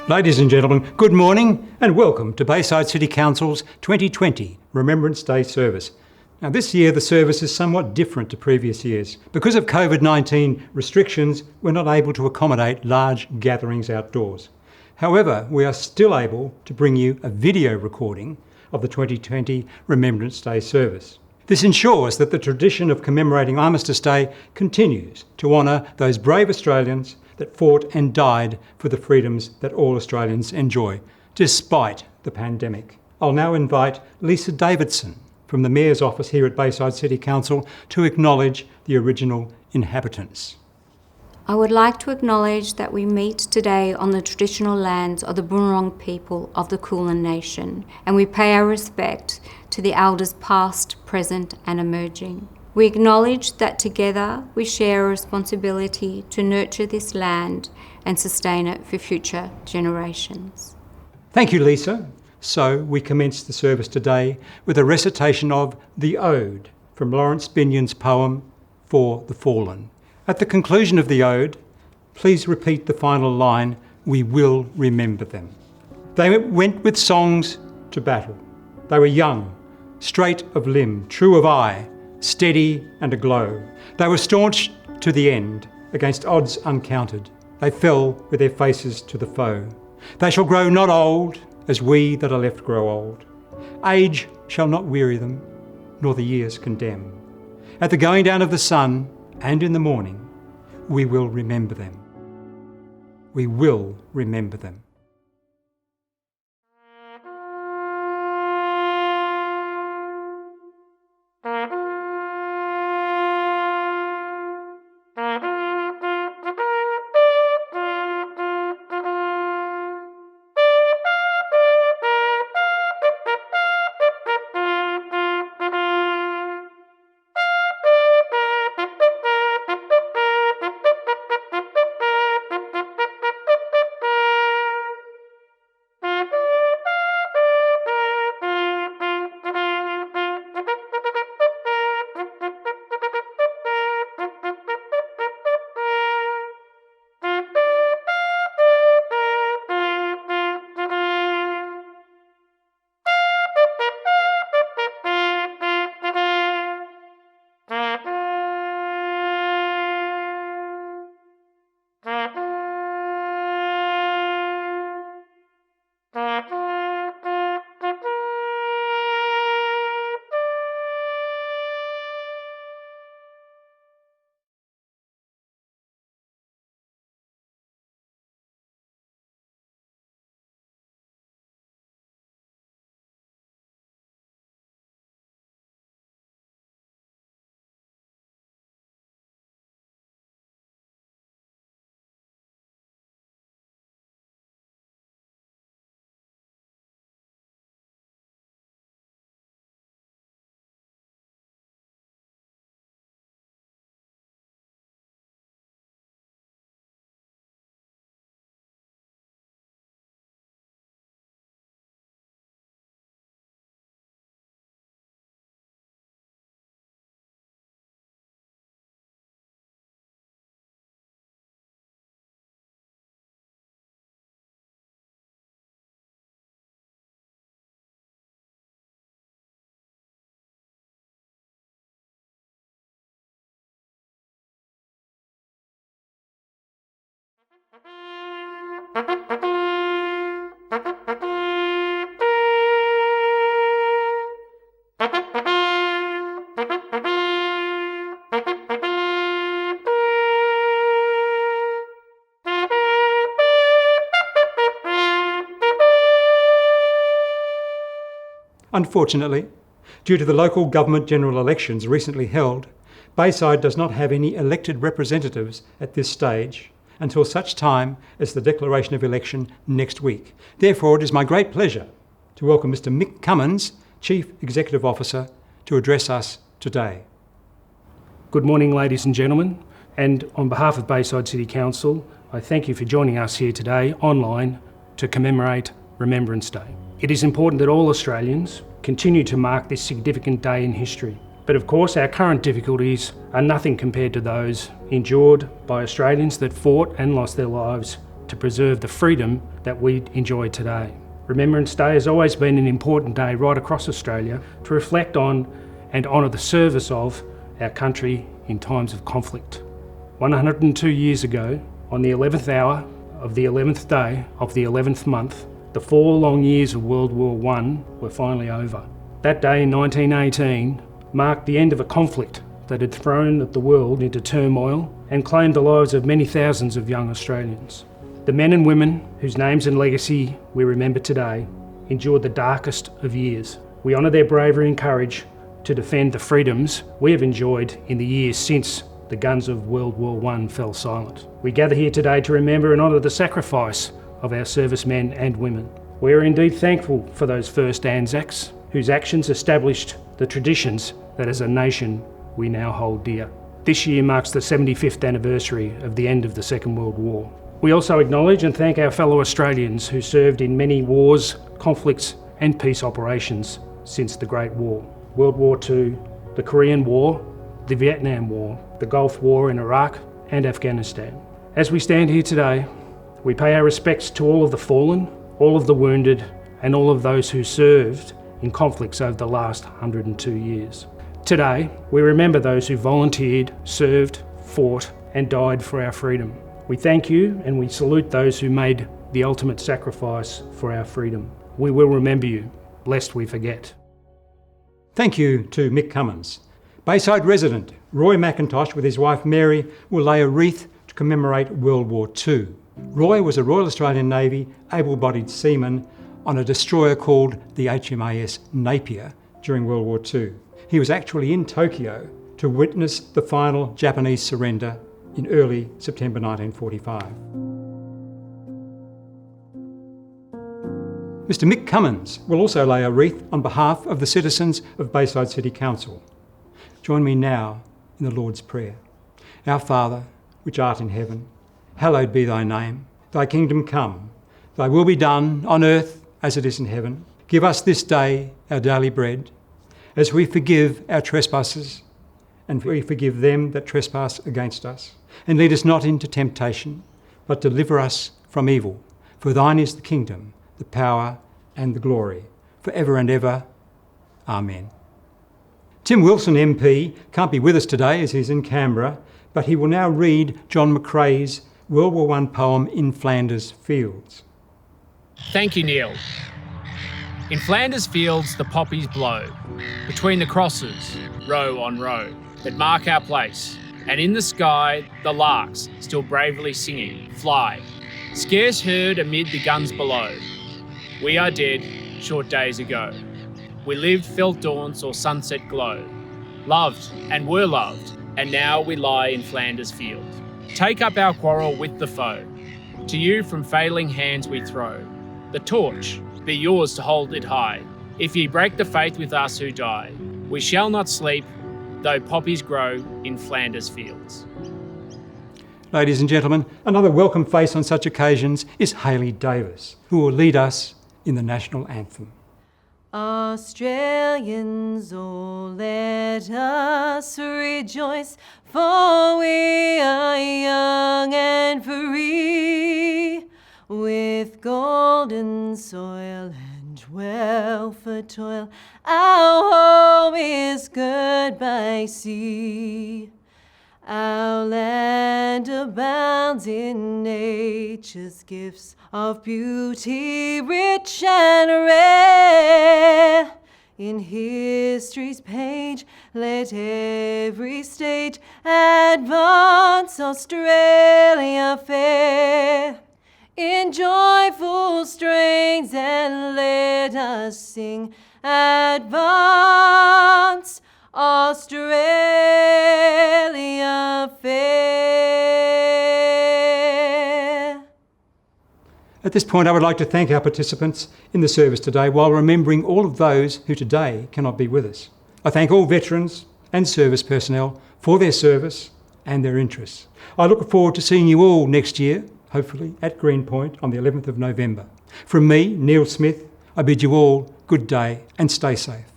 Ladies and gentlemen, good morning and welcome to Bayside City Council's 2020 Remembrance Day service. Now this year the service is somewhat different to previous years. Because of COVID-19 restrictions, we're not able to accommodate large gatherings outdoors. However, we are still able to bring you a video recording of the 2020 Remembrance Day service. This ensures that the tradition of commemorating Armistice Day continues to honour those brave Australians that fought and died for the freedoms that all Australians enjoy, despite the pandemic. I'll now invite Lisa Davidson from the Mayor's office here at Bayside City Council to acknowledge the original inhabitants. I would like to acknowledge that we meet today on the traditional lands of the Boonwurrung people of the Kulin Nation, and we pay our respect to the elders past, present and emerging. We acknowledge that together we share a responsibility to nurture this land and sustain it for future generations. Thank you, Lisa. So we commence the service today with a recitation of the Ode from Lawrence Binyon's poem, For the Fallen. At the conclusion of the ode, please repeat the final line, "We will remember them." They went with songs to battle. They were young, straight of limb, true of eye, steady and aglow. They were staunch to the end, against odds uncounted. They fell with their faces to the foe. They shall grow not old, as we that are left grow old. Age shall not weary them, nor the years condemn. At the going down of the sun, and in the morning, we will remember them. We will remember them. Unfortunately, due to the local government general elections recently held, Bayside does not have any elected representatives at this stage until such time as the declaration of election next week. Therefore, it is my great pleasure to welcome Mr. Mick Cummins, Chief Executive Officer, to address us today. Good morning, ladies and gentlemen, and on behalf of Bayside City Council, I thank you for joining us here today online to commemorate Remembrance Day. It is important that all Australians continue to mark this significant day in history. But of course, our current difficulties are nothing compared to those endured by Australians that fought and lost their lives to preserve the freedom that we enjoy today. Remembrance Day has always been an important day right across Australia to reflect on and honour the service of our country in times of conflict. 102 years ago, on the 11th hour of the 11th day of the 11th month, the 4 long years of World War I were finally over. That day in 1918 marked the end of a conflict that had thrown the world into turmoil and claimed the lives of many thousands of young Australians. The men and women whose names and legacy we remember today endured the darkest of years. We honour their bravery and courage to defend the freedoms we have enjoyed in the years since the guns of World War I fell silent. We gather here today to remember and honour the sacrifice of our servicemen and women. We are indeed thankful for those first Anzacs whose actions established the traditions that as a nation we now hold dear. This year marks the 75th anniversary of the end of the Second World War. We also acknowledge and thank our fellow Australians who served in many wars, conflicts and peace operations since the Great War. World War II, the Korean War, the Vietnam War, the Gulf War in Iraq and Afghanistan. As we stand here today, we pay our respects to all of the fallen, all of the wounded and all of those who served in conflicts over the last 102 years. Today, we remember those who volunteered, served, fought and died for our freedom. We thank you and we salute those who made the ultimate sacrifice for our freedom. We will remember you, lest we forget. Thank you to Mick Cummins. Bayside resident Roy McIntosh with his wife Mary will lay a wreath to commemorate World War II. Roy was a Royal Australian Navy able-bodied seaman on a destroyer called the HMAS Napier during World War II. He was actually in Tokyo to witness the final Japanese surrender in early September 1945. Mr. Mick Cummins will also lay a wreath on behalf of the citizens of Bayside City Council. Join me now in the Lord's Prayer. Our Father, which art in heaven, hallowed be thy name. Thy kingdom come, thy will be done on earth as it is in heaven. Give us this day our daily bread, as we forgive our trespasses, and we forgive them that trespass against us. And lead us not into temptation, but deliver us from evil. For thine is the kingdom, the power and the glory, for ever and ever. Amen. Tim Wilson MP can't be with us today as he's in Canberra, but he will now read John McCrae's World War I poem In Flanders Fields. Thank you, Neil. In Flanders fields the poppies blow, between the crosses, row on row, that mark our place, and in the sky the larks, still bravely singing, fly, scarce heard amid the guns below. We are dead, short days ago. We lived, felt dawn, saw sunset glow, loved and were loved, and now we lie in Flanders field. Take up our quarrel with the foe. To you from failing hands we throw. The torch, be yours to hold it high. If ye break the faith with us who die, we shall not sleep, though poppies grow in Flanders fields. Ladies and gentlemen, another welcome face on such occasions is Hayley Davis, who will lead us in the national anthem. Australians, oh, let us rejoice, for we are young and free, with golden soil and wealth for toil. Our home is good by sea. Our land abounds in nature's gifts of beauty rich and rare. In history's page, let every stage advance Australia fair. In joyful strains and let us sing, advance Australia fair. At this point, I would like to thank our participants in the service today while remembering all of those who today cannot be with us. I thank all veterans and service personnel for their service and their interests. I look forward to seeing you all next year, hopefully at Greenpoint on the 11th of November. From me, Neil Smith, I bid you all good day and stay safe.